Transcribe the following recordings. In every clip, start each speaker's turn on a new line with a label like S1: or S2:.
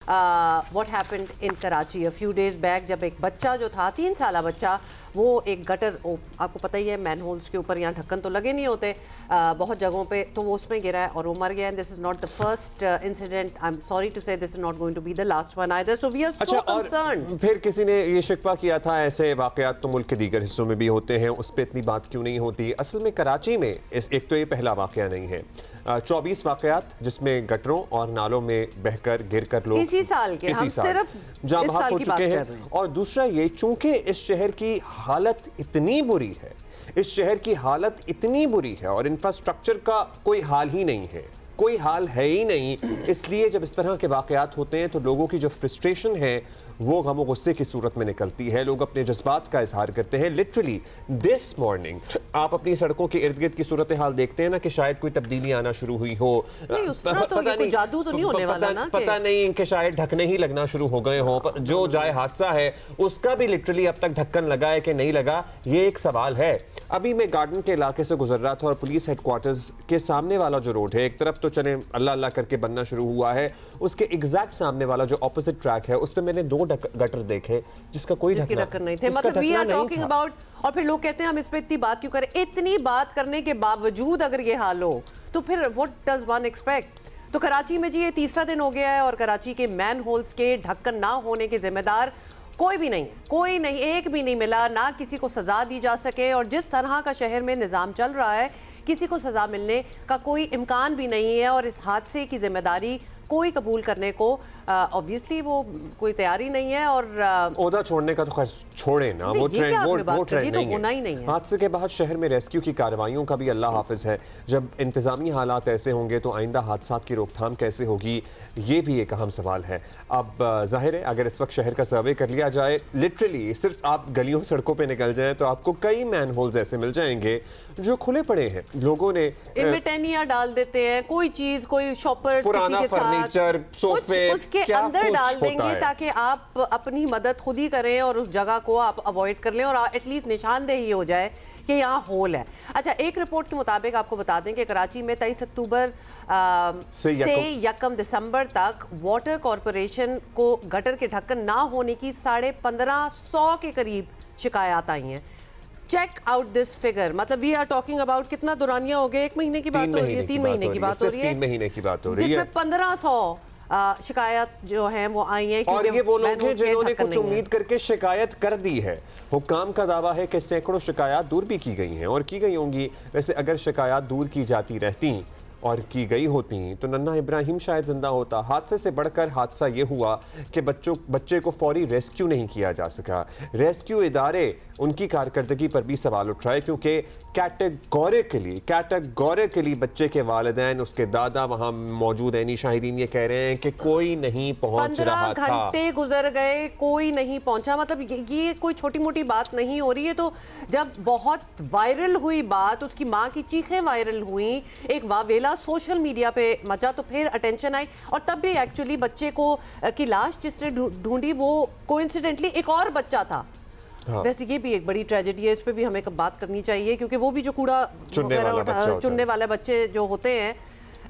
S1: What happened in Karachi a few days back, जब एक बच्चा जो था 3 साला बच्चा, वो एक गटर, आपको पता ही है मैन होल्स के ऊपर यहाँ ढक्कन तो लगे नहीं होते बहुत जगहों पे, तो वो उसमें गिरा है और वो मर गया। And this is not the first incident, I am sorry to say this is not going to be the last one either, so we are so concerned.
S2: फिर किसी ने ये शिकवा किया था ऐसे वाकयात तो मुल्क के दीगर हिस्सों में भी होते हैं, उस पर इतनी बात क्यों नहीं होती। असल में कराची में एक तो ये पहला वाकया नहीं है, 24 वाकयात जिसमें गटरों और नालों में बहकर गिरकर लोग
S1: इसी साल के, हम सिर्फ
S2: जहाँ
S1: इस साल
S2: हो
S1: की
S2: चुके
S1: बात
S2: हैं।
S1: कर रहे हैं।
S2: और दूसरा ये, चूंकि इस शहर की हालत इतनी बुरी है, इस शहर की हालत इतनी बुरी है और इंफ्रास्ट्रक्चर का कोई हाल ही नहीं है, कोई हाल है ही नहीं, इसलिए जब इस तरह के वाकयात होते हैं तो लोगों की जो फ्रस्ट्रेशन है वो गम और गुस्से की सूरत में निकलती है, लोग अपने जज्बात का इजहार करते हैं। लिटरली दिस मॉर्निंग आप अपनी सड़कों के इर्द गिर्द की सूरत हाल देखते हैं ना कि शायद कोई तब्दीली आना शुरू हुई हो,
S1: जादू तो नहीं होने वाला ना,
S2: पता नहीं कि शायद ढकने ही लगना शुरू हो गए हो, पर जो जाए हादसा है उसका भी लिटरली अब तक ढक्कन लगा है कि नहीं लगा, ये एक सवाल है। अभी मैं गार्डन के इलाके से गुजर रहा था और पुलिस हेडक्वार्टर्स के सामने वाला जो रोड है, एक तरफ तो चले अल्लाह अल्लाह करके बनना शुरू हुआ है, उसके एग्जैक्ट सामने वाला जो ऑपोजिट ट्रैक है उस पे मैंने 2 गटर देखे जिसका कोई ढक्कन नहीं थे।
S1: मतलब वी आर टॉकिंग अबाउट, और फिर लोग कहते हैं हम इस पे इतनी बात क्यों करें। इतनी बात करने के बावजूद अगर ये हाल हो तो फिर व्हाट डज वन एक्सपेक्ट। तो कराची में जी ये तीसरा दिन हो गया है और कराची के मैन होल्स के ढक्कन ना होने के जिम्मेदार कोई भी नहीं है, कोई नहीं, एक भी नहीं मिला, ना किसी को सजा दी जा सके। और जिस तरह का शहर में निज़ाम चल रहा है, किसी को सजा मिलने का कोई इम्कान भी नहीं है और इस हादसे की जिम्मेदारी कोई कबूल करने को ऑब्वियसली वो कोई तैयारी नहीं है। और
S2: ओहदा छोड़ने का तो खैर छोड़े ना, वो ट्रेंड
S1: तो होना ही नहीं है।
S2: हादसे के बाद शहर में रेस्क्यू की कार्रवाइयों का भी अल्लाह हाफिज है। जब इंतजामी हालात ऐसे होंगे तो आइंदा हादसात की रोकथाम कैसे होगी, ये भी एक अहम सवाल है। अब जाहिर है अगर इस वक्त शहर का सर्वे कर लिया जाए, लिटरली सिर्फ आप गलियों सड़कों पे निकल जाएं तो आपको कई मैन होल्स ऐसे मिल जाएंगे जो खुले पड़े हैं, लोगों ने
S1: इनमें टेनिया डाल देते हैं, कोई चीज, कोई शॉपर
S2: पुराना फर्नीचर, सोफे
S1: उसके अंदर डाल देंगे ताकि आप अपनी मदद खुद ही करें और उस जगह को आप अवॉइड कर लें और एटलीस्ट निशानदेही हो जाए कि यहाँ होल है। अच्छा, एक रिपोर्ट के मुताबिक आपको बता दें कि कराची में 23 अक्टूबर से 1 दिसंबर तक वाटर कॉरपोरेशन को गटर के ढक्कन ना होने की 1550 के करीब शिकायत आई हैं। चेक आउट दिस फिगर, मतलब वी आर टॉकिंग अबाउट कितना दुरानिया हो गया, 1 महीने की बात हो रही है, 3 महीने की बात हो रही है,
S2: 3 महीने की बात हो रही है,
S1: जिसमें 1500 शिकायत जो है वो आई है।
S2: और ये वो लोग हैं जिन्होंने कुछ उम्मीद करके शिकायत कर दी है। हुक्काम का दावा है कि सैकड़ों शिकायत दूर भी की गई हैं और की गई होंगी। वैसे अगर शिकायत दूर की जाती रहती और की गई होती तो नन्हा इब्राहिम शायद जिंदा होता। हादसे से बढ़कर हादसा ये हुआ कि बच्चे को फौरी रेस्क्यू नहीं किया जा सका। रेस्क्यू इदारे उनकी कारकर्दगी पर भी सवाल उठ रहा है क्योंकि कैटेगोरिकली बच्चे के वालिदैन, उसके दादा वहां मौजूद हैं। शाहिदीन ये कह रहे हैं कि कोई नहीं पहुंच रहा था,
S1: 15 घंटे गुजर गए, कोई नहीं पहुंचा। मतलब ये कोई छोटी मोटी बात नहीं हो रही है। तो जब बहुत वायरल हुई बात, उसकी माँ की चीखें वायरल हुई, एक वावेला सोशल मीडिया पे मचा, तो फिर अटेंशन आई और तब भी एक्चुअली बच्चे को की लाश जिसने ढूंढी वो कोइंसिडेंटली एक और बच्चा था। हाँ। वैसे ये भी एक बड़ी ट्रेजेडी है, इस पे भी हमें बात करनी चाहिए क्योंकि वो भी जो कूड़ा चुनने वाले बच्चे जो होते हैं,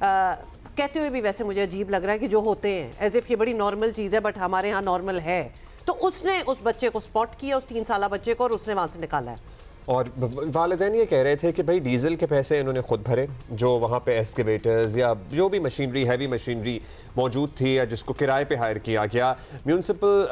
S1: कहते हुए भी वैसे मुझे अजीब लग रहा है कि जो होते हैं एज इफ ये बड़ी नॉर्मल चीज़ है, बट हमारे यहाँ नॉर्मल है। तो उसने उस बच्चे को स्पॉट किया, उस 3 साला बच्चे को, और उसने वहाँ से निकाला है।
S2: और वालिदैन ये कह रहे थे कि भाई डीजल के पैसे इन्होंने खुद भरे, जो वहाँ पे एक्सकेवेटर्स या जो भी मशीनरी, हैवी मशीनरी मौजूद थी या जिसको किराए पे हायर किया गया, म्यूनसिपल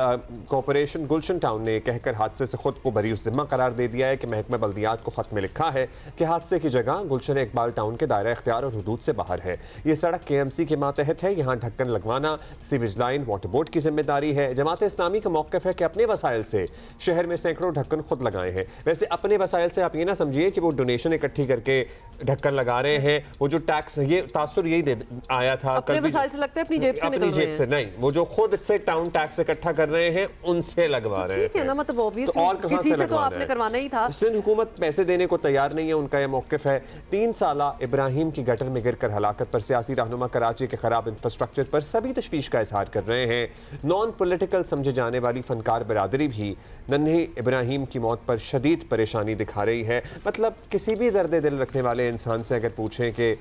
S2: कॉरपोरेशन गुलशन टाउन ने कहकर हादसे से खुद को बरी जिम्मा करार दे दिया है कि महकमा बल्दियात को खत में लिखा है कि हादसे की जगह गुलशन इकबाल टाउन के दायरा इख्तियार और हुदूद से बाहर है। ये सड़क KMC के मातहत है, यहाँ ढक्कन लगवाना सीवेज लाइन वाटर बोर्ड की जिम्मेदारी है। जमात इस्लामी का मौक़िफ़ है कि अपने वसाइल से शहर में सैकड़ों ढक्कन खुद लगाए हैं। वैसे अपने वसाइल से आप ये ना समझिए कि वो डोनेशन इकट्ठी करके ढक्कन लगा रहे हैं, वो जो टैक्स, ये तासुर यही आया था
S1: अपने वसाइल से, लगता है अपनी जेब से निकल रहे हैं।
S2: नहीं, वो जो खुद से टाउन टैक्स इकट्ठा कर रहे हैं उनसे लगवा रहे हैं।
S1: ठीक है ना, मतलब ऑब्वियसली और किसी से तो आपने करवाना ही था।
S2: सिंध हुकूमत पैसे देने को तैयार नहीं है, उनका यह मौक़िफ़ है। 3 साला इब्राहिम की गटर में गिरकर हलाकत पर सियासी रहनुमा कराची के खराब इंफ्रास्ट्रक्चर पर सभी तशवीश का इजहार कर रहे हैं। नॉन पॉलिटिकल समझे जाने वाली फनकार बिरादरी भी नन्हे इब्राहिम की मौत पर शदीद परेशानी दिखा रही है। मतलब किसी भी दर्द दिल रखने वाले इंसान से अगर पूछें कि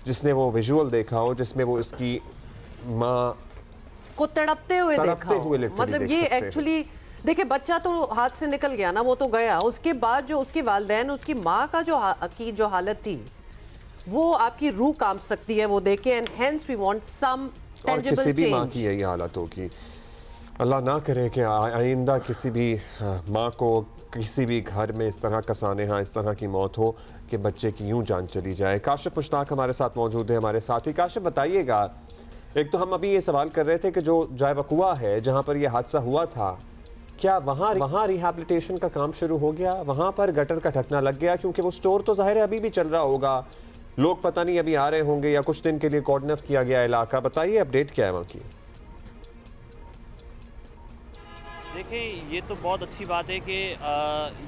S2: जिसने वो विजुअल देखा हो जिसमें वो इसकी माँ
S1: को तड़पते हुए देखा हो।
S2: literally
S1: मतलब
S2: देख
S1: ये
S2: सकते हैं।
S1: एक्चुअली देखिए, बच्चा तो हाथ से निकल गया ना, वो तो गया, उसके बाद जो उसके वालिदैन, उसकी माँ का की जो हालत थी, वो आपकी रूह कांप सकती है वो देख के। And hence we want some
S2: और
S1: टेंजिबल
S2: किसी भी माँ की
S1: चेंज।
S2: यही हालत होगी। अल्लाह ना करे कि आइंदा किसी भी माँ को किसी भी घर में इस तरह का सानेहा, इस तरह की मौत हो कि बच्चे की यूं जान चली जाए। काशिफ मुश्ताक हमारे साथ मौजूद है, हमारे साथ ही। काशिफ बताइएगा, एक तो हम अभी ये सवाल कर रहे थे कि जो जाय वकुआ है जहाँ पर यह हादसा हुआ था, क्या वहाँ रिहैबिलिटेशन का काम शुरू हो गया? वहाँ पर गटर का ढकना लग गया? क्योंकि वो स्टोर तो ज़ाहिर है अभी भी चल रहा होगा, लोग पता नहीं अभी आ रहे होंगे या कुछ दिन के लिए कॉर्डन ऑफ किया गया इलाका। बताइए अपडेट क्या है वहाँ की?
S3: देखें, ये तो बहुत अच्छी बात है कि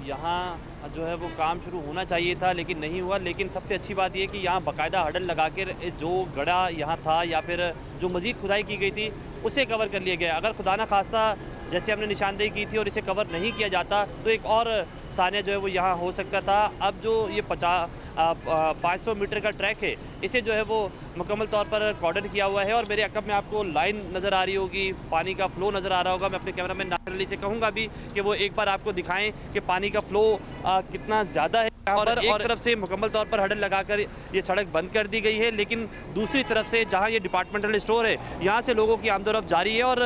S3: यहाँ जो है वो काम शुरू होना चाहिए था लेकिन नहीं हुआ। लेकिन सबसे अच्छी बात ये कि यहाँ बाकायदा हडल लगा कर जो गड़ा यहाँ था या फिर जो मज़ीद खुदाई की गई थी उसे कवर कर लिया गया। अगर खुदा न खास्ता जैसे हमने निशानदेही की थी और इसे कवर नहीं किया जाता तो एक और सानिया जो है वो यहाँ हो सकता था। अब जो ये 500 मीटर का ट्रैक है, इसे जो है वो मुकम्मल तौर पर कॉर्डन किया हुआ है। और मेरे अकब में आपको लाइन नज़र आ रही होगी, पानी का फ़्लो नज़र आ रहा होगा। मैं अपने कैमरामैन नासिर अली से कहूँगा भी कि वो एक बार आपको दिखाएं कि पानी का फ़्लो कितना ज़्यादा है। और एक तरफ से मुकम्मल तौर पर हडल लगाकर ये सड़क बंद कर दी गई है, लेकिन दूसरी तरफ से जहाँ ये डिपार्टमेंटल स्टोर है, यहाँ से लोगों की आमदोरफ्त जारी है और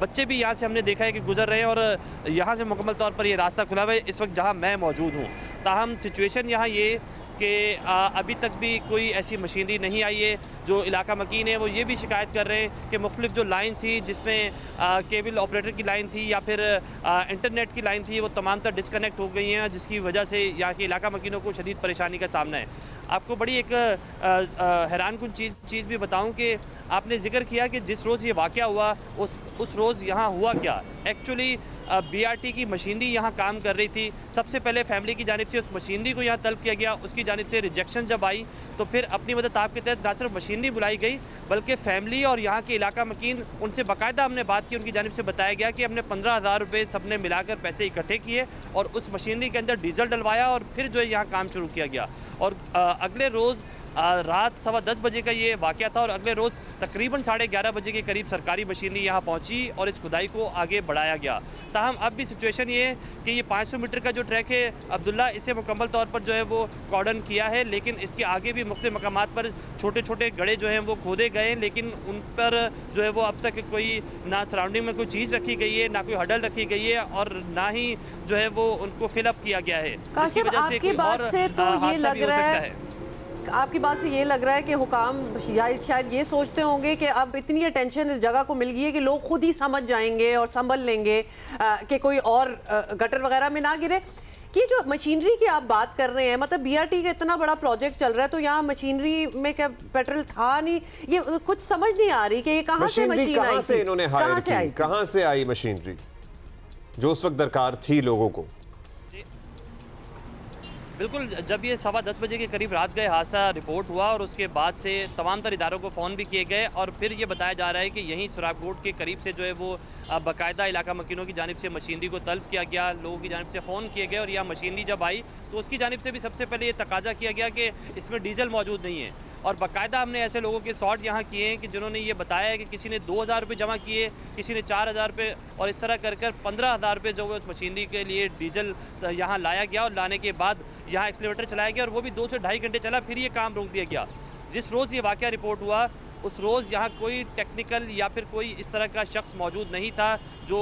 S3: बच्चे भी यहाँ से हमने देखा है कि गुजर रहे हैं और यहाँ से मुकम्मल तौर पर ये रास्ता खुला हुआ है इस वक्त जहाँ मैं मौजूद हूँ। ताहम सिचुएशन यहाँ ये कि अभी तक भी कोई ऐसी मशीनरी नहीं आई है। जो इलाका मकीन है वो ये भी शिकायत कर रहे हैं कि मुख्तलिफ जो लाइन थी, जिसमें केबल ऑपरेटर की लाइन थी या फिर इंटरनेट की लाइन थी, वो तमाम तर डिस्कनेक्ट हो गई हैं, जिसकी वजह से यहाँ के इलाका मकीनों को शदीद परेशानी का सामना है। आपको बड़ी एक हैरान कुन चीज़ भी बताऊँ कि आपने जिक्र किया कि जिस रोज़ ये वाक़या हुआ उस रोज़ यहाँ हुआ क्या। एक्चुअली BRT की मशीनरी यहाँ काम कर रही थी। सबसे पहले फैमिली की जानिब से उस मशीनरी को यहाँ तलब किया गया, उसकी जानिब से रिजेक्शन जब आई तो फिर अपनी मदद आप के तहत ना सिर्फ मशीनरी बुलाई गई बल्कि फैमिली और यहाँ के इलाका मकीन, उनसे बाकायदा हमने बात की, उनकी जानिब से बताया गया कि हमने 15,000 रुपये सब ने मिलाकर पैसे इकट्ठे किए और उस मशीनरी के अंदर डीजल डलवाया और फिर जो है यहाँ काम शुरू किया गया। और अगले रोज़ रात 10:15 बजे का ये वाक़या था और अगले रोज़ तकरीबन 11:30 बजे के करीब सरकारी मशीनरी यहाँ पहुँची और इस खुदाई को आगे बढ़ाया गया। ताहम अब भी सिचुएशन ये है कि ये 500 मीटर का जो ट्रैक है अब्दुल्ला, इसे मुकम्मल तौर पर जो है वो कॉर्डन किया है, लेकिन इसके आगे भी मुख्तलिफ मकामात पर छोटे छोटे गड्ढे जो हैं वो खोदे गए, लेकिन उन पर जो है वो अब तक कोई ना सराउंडिंग में कोई चीज़ रखी गई है, ना कोई हडल रखी गई है और ना ही जो है वो उनको फिलअप किया गया है, जिसकी वजह से कोई और हादसा भी हो सकता है।
S1: आपकी बात से ये लग रहा है कि हुकाम शायद ये सोचते होंगे कि अब इतनी अटेंशन इस जगह को मिल गई है कि लोग खुद ही समझ जाएंगे और संभल लेंगे कि कोई और गटर वगैरह में ना गिरे। कि जो मशीनरी की आप बात कर रहे हैं, मतलब BRT का इतना बड़ा प्रोजेक्ट चल रहा है तो यहाँ मशीनरी में क्या पेट्रोल था नहीं? ये कुछ समझ नहीं आ रही कि ये कहाँ से मशीन आई,
S2: कहाँ से इन्होंने हायर की, कहाँ से आई मशीनरी जो उस वक्त दरकार थी लोगों को?
S3: बिल्कुल, जब ये 10:15 बजे के करीब रात गए हादसा रिपोर्ट हुआ और उसके बाद से तमाम तर इदारों को फ़ोन भी किए गए और फिर ये बताया जा रहा है कि यहीं सुरागकोट के करीब से जो है वो बाकायदा इलाका मकीनों की जानिब से मशीनरी को तलब किया गया, लोगों की जानिब से फ़ोन किए गए और यहाँ मशीनरी जब आई तो उसकी जानिब से भी सबसे पहले ये तकाजा किया गया कि इसमें डीजल मौजूद नहीं है। और बाकायदा हमने ऐसे लोगों के शॉट यहाँ किए हैं कि जिन्होंने ये बताया है कि किसी ने 2,000 रुपये जमा किए, किसी ने 4,000 रुपये और इस तरह कर 15,000 रुपये जो है उस मशीनरी के लिए डीजल यहाँ लाया गया और लाने के बाद यहाँ एक्सीलेटर चलाया गया और वो भी 2 से ढाई घंटे चला, फिर ये काम रोक दिया गया। जिस रोज़ ये वाक़या रिपोर्ट हुआ उस रोज़ यहाँ कोई टेक्निकल या फिर कोई इस तरह का शख्स मौजूद नहीं था जो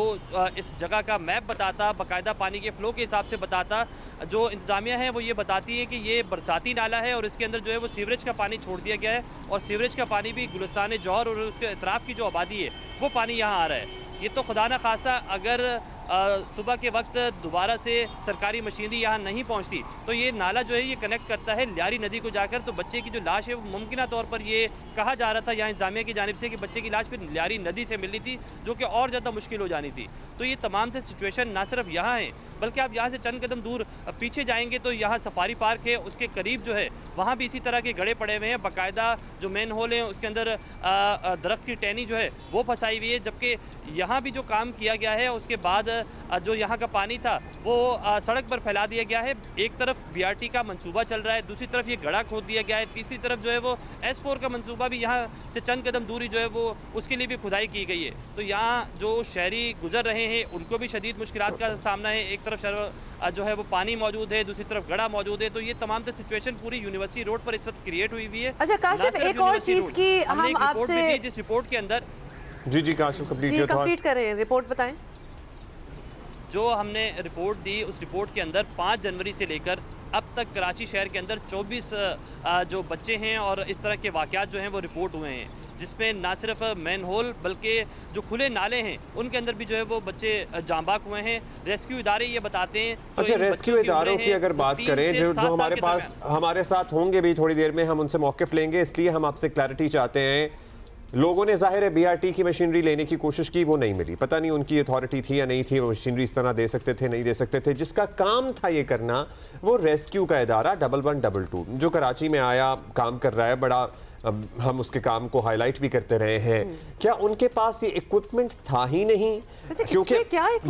S3: इस जगह का मैप बताता, बाकायदा पानी के फ़्लो के हिसाब से बताता। जो इंतज़ामिया है वो ये बताती है कि ये बरसाती नाला है और इसके अंदर जो है वो सीवरेज का पानी छोड़ दिया गया है और सीवरेज का पानी भी गुलिस्तान जौहर और उसके अतराफ़ की जो आबादी है वो पानी यहाँ आ रहा है। ये तो खुदा न खास्ता अगर सुबह के वक्त दोबारा से सरकारी मशीनरी यहाँ नहीं पहुँचती तो ये नाला जो है ये कनेक्ट करता है लियारी नदी को जाकर, तो बच्चे की जो लाश है वो मुमकिन तौर पर ये कहा जा रहा था यहाँ इंतजामिया की जानिब से कि बच्चे की लाश फिर लियारी नदी से मिलनी थी जो कि और ज़्यादा मुश्किल हो जानी थी। तो ये तमाम से सिचुएशन ना सिर्फ यहाँ है बल्कि आप यहाँ से चंद कदम दूर पीछे जाएंगे तो यहाँ सफारी पार्क है, उसके करीब जो है वहाँ भी इसी तरह के गड्ढे पड़े हुए हैं। बाकायदा जो मेन होल है उसके अंदर दरख्त की टहनी जो है वो फंसाई हुई है, जबकि यहाँ भी जो काम किया गया है उसके बाद जो यहाँ का पानी था वो सड़क पर फैला दिया गया है। एक तरफ बीआरटी का मंसूबा चल रहा है, दूसरी तरफ ये गड्ढा खोद दिया गया है, तीसरी तरफ जो है वो S4 का मंसूबा भी यहाँ से चंद कदम दूरी जो है वो उसके लिए भी खुदाई की गई है। तो यहाँ जो शहरी गुजर रहे हैं उनको भी शदीद मुश्किलात का सामना है। एक तरफ जो है वो पानी मौजूद है, दूसरी तरफ गड्ढा मौजूद है। तो ये तमाम सिचुएशन पूरी यूनिवर्सिटी रोड पर इस वक्त क्रिएट हुई हुई है।
S1: अच्छा काशिफ, एक और चीज की हम आपसे,
S3: जिस रिपोर्ट के अंदर
S2: जी काशिफ
S1: कंप्लीट करें, रिपोर्ट बताएं।
S3: जो हमने रिपोर्ट दी उस रिपोर्ट के अंदर 5 जनवरी से लेकर अब तक कराची शहर के अंदर 24 जो बच्चे हैं और इस तरह के वाक़यात जो हैं वो रिपोर्ट हुए हैं, जिसमें ना सिर्फ मैन होल बल्कि जो खुले नाले हैं उनके अंदर भी जो है वो बच्चे जांबाक हुए हैं। रेस्क्यू इदारे ये बताते हैं।
S2: अच्छा, रेस्क्यू इदारों की अगर बात करें जो हमारे पास हमारे साथ होंगे भी थोड़ी देर में, हम उनसे मौक़िफ़ लेंगे, इसलिए हम आपसे क्लैरिटी चाहते हैं। लोगों ने ज़ाहिर है बीआरटी की मशीनरी लेने की कोशिश की, वो नहीं मिली। पता नहीं उनकी अथॉरिटी थी या नहीं थी, वो मशीनरी इस तरह दे सकते थे नहीं दे सकते थे। जिसका काम था ये करना वो रेस्क्यू का इदारा 1122 जो कराची में आया, काम कर रहा है बड़ा, हम उसके काम को हाईलाइट भी करते रहे हैं। क्या उनके पास ये इक्विपमेंट था ही नहीं? क्योंकि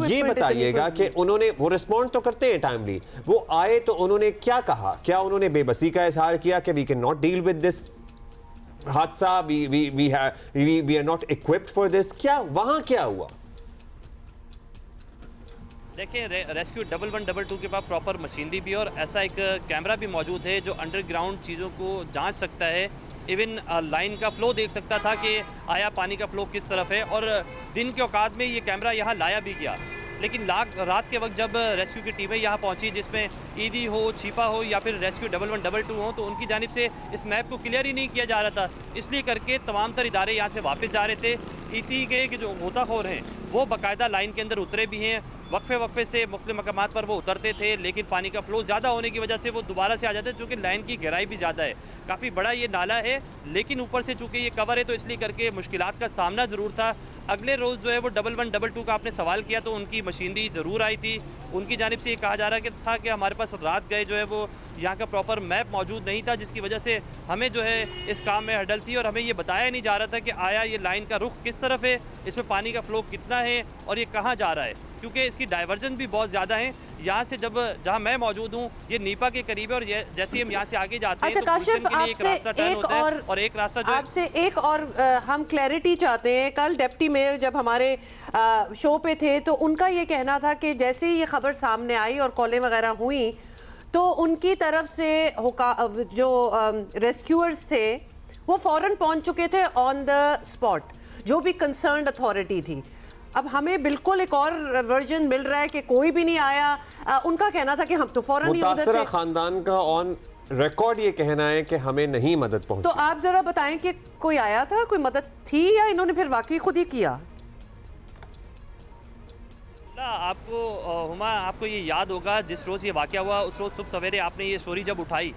S2: ये बताइएगा कि उन्होंने वो रिस्पॉन्ड तो करते हैं टाइमली, वो आए तो उन्होंने क्या कहा? क्या उन्होंने बेबसी का इजहार किया कि we can not deal with this हादसा, we are not equipped for this? क्या वहां क्या हुआ?
S3: देखिए, रेस्क्यू 1122 के पास प्रॉपर मशीनरी भी और ऐसा एक कैमरा भी मौजूद है जो अंडरग्राउंड चीज़ों को जांच सकता है। इवन लाइन का फ्लो देख सकता था कि आया पानी का फ्लो किस तरफ है, और दिन के औकात में ये कैमरा यहाँ लाया भी गया। लेकिन रात के वक्त जब रेस्क्यू की टीमें यहाँ पहुँची, जिसमें ईदी हो, छिपा हो या फिर रेस्क्यू 1122 हो, तो उनकी जानिब से इस मैप को क्लियर ही नहीं किया जा रहा था। इसलिए करके तमाम तर इदारे यहाँ से वापस जा रहे थे। ईदी के जो गोताखोर हैं वो बाकायदा लाइन के अंदर उतरे भी हैं, वक्फे से मुख्तलिफ मकामात पर वो उतरते थे, लेकिन पानी का फ्लो ज़्यादा होने की वजह से वो दोबारा से आ जाते हैं, चूँकि लाइन की गहराई भी ज़्यादा है। काफ़ी बड़ा ये नाला है, लेकिन ऊपर से चूँकि ये कवर है तो इसलिए करके मुश्किलात का सामना ज़रूर था। अगले रोज़ जो है वो 1122 का आपने सवाल किया तो उनकी मशीनरी ज़रूर आई थी। उनकी जानिब से ये कहा जा रहा था कि हमारे पास रात गए जो है वो यहाँ का प्रॉपर मैप मौजूद नहीं था, जिसकी वजह से हमें जो है इस काम में हडल थी और हमें ये बताया नहीं जा रहा था कि आया ये लाइन का रुख किस तरफ है, इसमें पानी का फ्लो कितना है और ये कहाँ जा रहा है, क्योंकि इसकी डाइवर्जन भी बहुत ज़्यादा है। यहाँ से जहाँ मैं मौजूद हूँ ये नीपा के करीब है, और जैसे हम यहाँ से आगे जाते हैं तो
S1: काशिफ,
S3: के लिए एक रास्ता टर्न होता है और एक रास्ता जो
S1: आपसे एक और हम क्लैरिटी चाहते हैं। कल डिप्टी मेयर जब हमारे शो पे थे तो उनका ये कहना था कि जैसे ही ये खबर सामने आई और कॉलें वगैरह हुई तो उनकी तरफ से जो रेस्क्यूअर्स थे वो फौरन पहुंच चुके थे ऑन द स्पॉट, जो भी कंसर्न्ड अथॉरिटी थी। अब हमें बिल्कुल एक और वर्जन मिल रहा है कि कोई भी नहीं आया। उनका कहना था कि हम तो फौरन ही उधर थे।
S2: खानदान का ऑन रिकॉर्ड ये कहना है कि हमें नहीं मदद पहुंची।
S1: तो आप जरा बताएं कि कोई आया था, कोई मदद थी, या इन्होंने फिर वाकई खुद ही किया?
S3: आपको हुमा, आपको ये याद होगा जिस रोज़ ये वाक़या हुआ उस रोज़ सुबह सवेरे आपने ये स्टोरी जब उठाई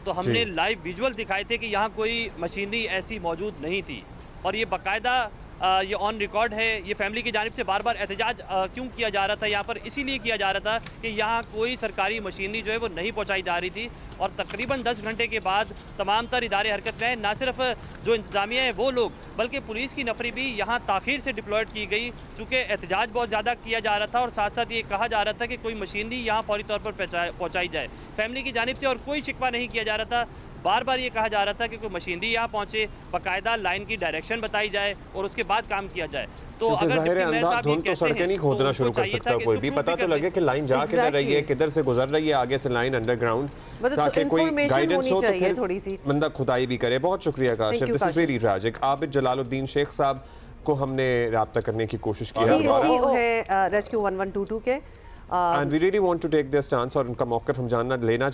S3: तो हमने लाइव विजुअल दिखाए थे कि यहाँ कोई मशीनरी ऐसी मौजूद नहीं थी, और ये बाकायदा ये ऑन रिकॉर्ड है। ये फैमिली की जानिब से बार बार एहतजाज क्यों किया जा रहा था यहाँ पर, इसीलिए किया जा रहा था कि यहाँ कोई सरकारी मशीनरी जो है वो नहीं पहुँचाई जा रही थी, और तकरीबन 10 घंटे के बाद तमाम तर इदारे हरकत में, ना सिर्फ जो इंतजामिया है वो लोग बल्कि पुलिस की नफरी भी यहाँ ताख़ीर से डिप्लॉयड की गई, चूँकि एहतजाज बहुत ज़्यादा किया जा रहा था और साथ साथ ये कहा जा रहा था कि कोई मशीनरी यहाँ फौरी तौर पर पहुँचाई जाए फैमिली की जानिब से, और कोई शिकवा नहीं किया जा रहा था। बार बार ये कहा जा रहा था कि कोई मशीनरी यहाँ पहुँचे, बाकायदा लाइन की डायरेक्शन बताई जाए और उसके बाद काम किया जाए। तो अगर
S2: धुन तो सड़कें नहीं खोदना शुरू कर सकता कोई भी, पता तो लगे कि लाइन जा किधर रही है, किधर से गुजर रही है आगे से लाइन अंडरग्राउंड, ताकि कोई गाइडेंस हो तो फिर बंदा खुदाई भी करे। बहुत शुक्रिया Kashif, this is very tragic. Abid Jalaluddin Sheikh साहब को हमने राब्ता करने की कोशिश की
S1: है रेस्क्यू 1122 के,
S2: and we really want to take this chance, और उनका मौक़िफ़ हम जानना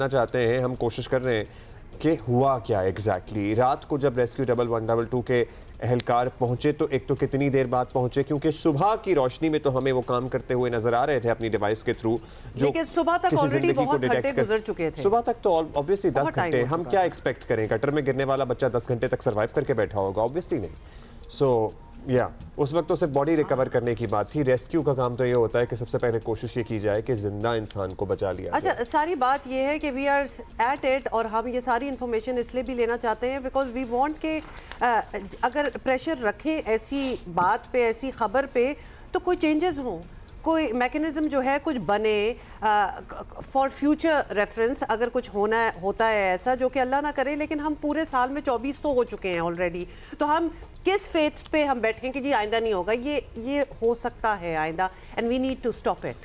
S2: चाहते हैं। हम कोशिश कर रहे हैं कि हुआ क्या एग्जैक्टली। रात को जब रेस्क्यू 1122 के एहलकार पहुंचे तो एक तो कितनी देर बाद पहुंचे, क्योंकि सुबह की रोशनी में तो हमें वो काम करते हुए नजर आ रहे थे अपनी डिवाइस के थ्रू, जो
S1: सुबह तक ऑलरेडी बहुत घंटे गुजर चुके थे।
S2: सुबह तक तो ऑब्वियसली 10 घंटे, हम क्या एक्सपेक्ट करें? गटर में गिरने वाला बच्चा 10 घंटे तक सर्वाइव करके बैठा होगा? ऑब्वियसली नहीं। सो उस वक्त तो सिर्फ बॉडी रिकवर करने की बात थी। रेस्क्यू का काम तो ये होता है कि सबसे पहले कोशिश ये की जाए कि जिंदा इंसान को बचा लिया।
S1: अच्छा, सारी बात ये है कि वी आर एट इट, और हम ये सारी इन्फॉर्मेशन इसलिए भी लेना चाहते हैं बिकॉज वी वांट के अगर प्रेशर रखें ऐसी बात पे, ऐसी खबर पे, तो कोई चेंजेस हों, कोई मैकेनिज्म जो है कुछ बने फॉर फ्यूचर रेफरेंस, अगर कुछ होता है ऐसा, जो कि अल्लाह ना करे, लेकिन हम पूरे साल में 24 तो हो चुके हैं ऑलरेडी, तो हम किस फेथ पे हम बैठें कि जी आइंदा नहीं होगा, ये हो सकता है आइंदा, and we need to stop it.